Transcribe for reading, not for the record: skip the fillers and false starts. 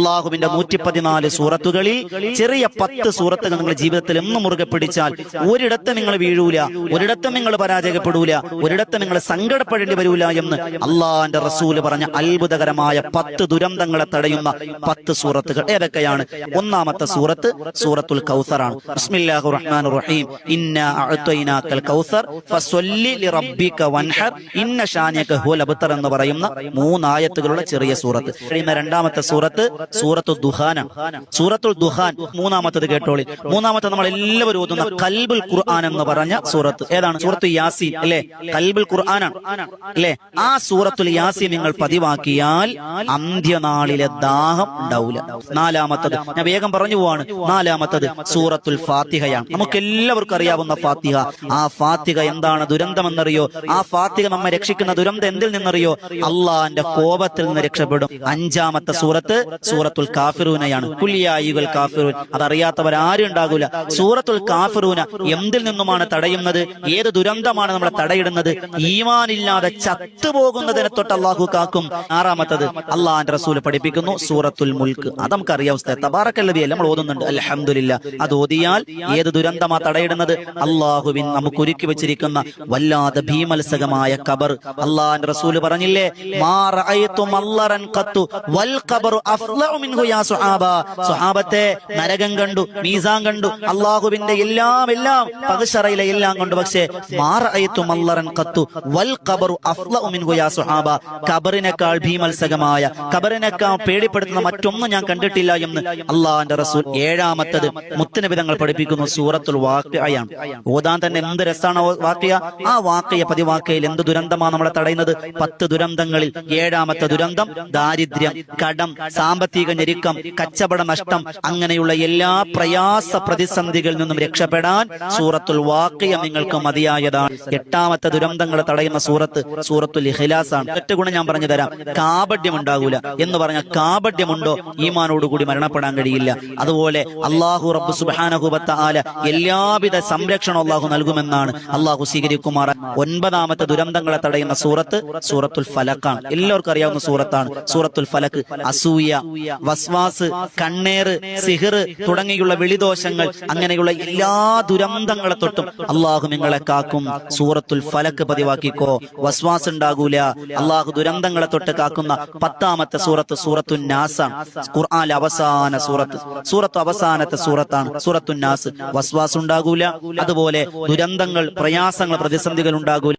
അള്ളാഹുവിന്റെ 114 സൂറത്തുകളിൽ ചെറിയ 10 സൂറത്തുകൾ നിങ്ങൾ ജീവിതത്തിൽ എന്ന് മുറുകെ പിടിച്ചാൽ ഒരിടത്തും നിങ്ങൾ വീഴൂല, ഒരിടത്തും നിങ്ങൾ പരാജയപ്പെടൂല, ഒരിടത്തും നിങ്ങൾ സങ്കടപ്പെടേണ്ടി വരൂല എന്ന് അള്ളാന്റെ റസൂല് പറഞ്ഞ അത്ഭുതകരമായ 10 ദുരന്തങ്ങളെ തടയുന്ന 10 സൂറത്തുകൾ ഏതൊക്കെയാണ്? ഒന്നാമത്തെ സൂറത്ത് സൂറത്തുൽ കൗസറാണ്. ബിസ്മില്ലാഹിർ റഹ്മാനിർ റഹീം. ഇന്നാ അഅ്തൈനാകൽ കൗസർ ഫസ്വല്ലി ലിറബ്ബിക വൻഹർ ഇന്ന ശാനിയക ഹുവൽ അബ്തർ എന്ന് പറയുന്ന 3 ആയത്തുകളുടെ ചെറിയ സൂറത്ത്. രണ്ടാമത്തെ സൂറത്ത് സൂറത്തുൽ ദുഹാനാണ്. സൂറത്തുൽ ദുഹാൻ മൂന്നാമത്തത് കേട്ടോളി. മൂന്നാമത്തെ നമ്മൾ എല്ലാവരും ഓതുന്ന ഖൽബുൽ ഖുർആൻ എന്ന് പറഞ്ഞ സൂറത്ത് ഏതാണ്? സൂറത്തു യാസീൻ അല്ലേ? ഖൽബുൽ ഖുർആനാണ് അല്ലേ? ആ സൂറത്തുൽ യാസീൻ നിങ്ങൾ പതിവാക്കിയാൽ അന്ത്യനാളിലെ ദാഹം ഉണ്ടാവില്ല. നാലാമത്തത് ഞാൻ വേഗം പറഞ്ഞു പോവാണ്. നാലാമത്തത് സൂറത്തുൽ ഫാത്തിഹയാണ്. നമുക്ക് എല്ലാവർക്കും അറിയാവുന്ന ഫാത്തിഹ. ആ ഫാത്തിഹ എന്താണ് ദുരന്തമെന്നറിയോ? ആ ഫാത്തിഹ നമ്മെ രക്ഷിക്കുന്ന ദുരന്തം എന്തിൽ നിന്നറിയോ? അള്ളാന്റെ കോപത്തിൽ നിന്ന് രക്ഷപ്പെടും. അഞ്ചാമത്തെ സൂറത്ത് സൂറത്തുൽ കാഫിറൂനയാണ്. കുല്യായുൽ കാഫിറൂൻ. അതറിയാത്തവരാരും ഉണ്ടാകൂല. സൂറത്തുൽ കാഫിറൂന എന്തിൽ നിന്നുമാണ് തടയുന്നത്? ഏത് ദുരന്തമാണ് നമ്മളെ തടയിടുന്നത്? ഈമാനില്ലാതെ ചത്തുപോകുന്നതിനെ തൊട്ട് അള്ളാഹു കാക്കും. ആറാമത്തത് അള്ളാന്റെ റസൂൽ പഠിപ്പിക്കുന്നു സൂറത്തുൽ മുൽക്ക്. അത് നമുക്കറിയാം. തബാറക്കല്ലദീ നമ്മൾ ഓതുന്നുണ്ട് അൽഹംദുലില്ലാ. അത് ഓതിയാൽ ഏത് ദുരന്തമാ തടയിടുന്നത്? അള്ളാഹുവിൻ നമുക്ക് ഒരുക്കി വെച്ചിരിക്കുന്ന വല്ലാതെ ഭീമത്സകമായ ഖബർ. അള്ളാന്റെ റസൂൽ പറഞ്ഞില്ലേ, മാ റഅയ്തു മല്ലറൻ ഖത്തു വൽ ഖബറു അഫ്ളഉ മിൻഹു യാ സുഹാബ. സുഹാബത്തെ നരകം കണ്ടു, മീസാൻ കണ്ടു, അള്ളാഹുവിന്റെ എല്ലാം പകശറയിലെ എല്ലാം കണ്ടു. പക്ഷേ മാ റഅയ്തു മല്ലറൻ ഖത്തു വൽ ഖബറു അഫ്ളഉ മിൻഹു യാ സുഹാബ. ഖബറിനേക്കാൾ ഭീമത്സകമായ, ഖബറിനേക്കാൾ പേടിപ്പെടുത്തുന്ന മറ്റൊന്നും ഞാൻ കണ്ടിട്ടില്ല എന്ന് അള്ളാന്റെ റസൂൽ. ഏഴാമത്തത് മുത്തുനബി തങ്ങൾ പഠിപ്പിക്കുന്നു സൂറത്തുൽ വാഖിഅയാണ്. ഓതാൻ തന്നെ എന്ത് രസാണ് വാഖിഅ. ആ വാഖിഅ പതിവാക്കയിൽ എന്ത് ദുരന്തമാണ് നമ്മളെ തടയുന്നത്? 10 ദുരന്തങ്ങളിൽ ഏഴാമത്തെ ദുരന്തം ദാരിദ്ര്യം, കടം, സാമ്പത്തിക ഞെരുക്കം, കച്ചവട നഷ്ടം, അങ്ങനെയുള്ള എല്ലാ പ്രയാസ പ്രതിസന്ധികളിൽ നിന്നും രക്ഷപ്പെടാൻ സൂറത്തുൽ വാഖിഅ നിങ്ങൾക്ക് മതിയായതാണ്. എട്ടാമത്തെ ദുരന്തങ്ങളെ തടയുന്ന സൂറത്ത് സൂറത്തുൽ ഇഖ്ലാസ് ആണ്. ഒറ്റ ഗുണം ഞാൻ പറഞ്ഞു തരാം, കാപട്യം ഉണ്ടാകൂല എന്ന് പറഞ്ഞാൽ കാപട്യമുണ്ടോ ഈമാനോടുകൂടി മരണപ്പെടാൻ കഴിയില്ല. അതുപോലെ അല്ലാഹു റബ്ബ് സുബ്ഹാനഹു വ തആല എല്ലാവിധ സംരക്ഷണം അല്ലാഹു നൽകുമെന്നാണ് അല്ലാഹു സ്വീകരിക്കുമാർ. ഒൻപതാമത്തെ ദുരന്തങ്ങളെ തടയുന്ന സൂറത്ത് സൂറത്തുൽ ഫലക്കാണ്. എല്ലാവർക്കും അറിയാവുന്ന സൂറത്താണ് സൂറത്തുൽ ഫലക്ക്. അസൂയ, വസ്വാസ്, കണ്ണേറ്, സിഹിർ തുടങ്ങിയുള്ള വിളിദോഷങ്ങൾ, അങ്ങനെയുള്ള എല്ലാ ദുരന്തങ്ങളെ തൊട്ടും അള്ളാഹു നിങ്ങളെ കാക്കും. സൂറത്തുൽ ഫലക്ക് പതിവാക്കിക്കോ, വസ്വാസ് ഉണ്ടാകൂല. അള്ളാഹു ദുരന്തങ്ങളെ തൊട്ട് കാക്കുന്ന 10ാമത്തെ സൂറത്ത് സൂറത്തുൻ നാസാണ്. ഖുർആനിലെ അവസാന സൂറത്ത് അവസാനത്തെ സൂറത്താണ് സൂറത്തുൻ നാസ്. വസ്വാസ് ഉണ്ടാകൂല, അതുപോലെ ദുരന്തങ്ങൾ, പ്രയാസങ്ങൾ, പ്രതിസന്ധികൾ ഉണ്ടാകൂല.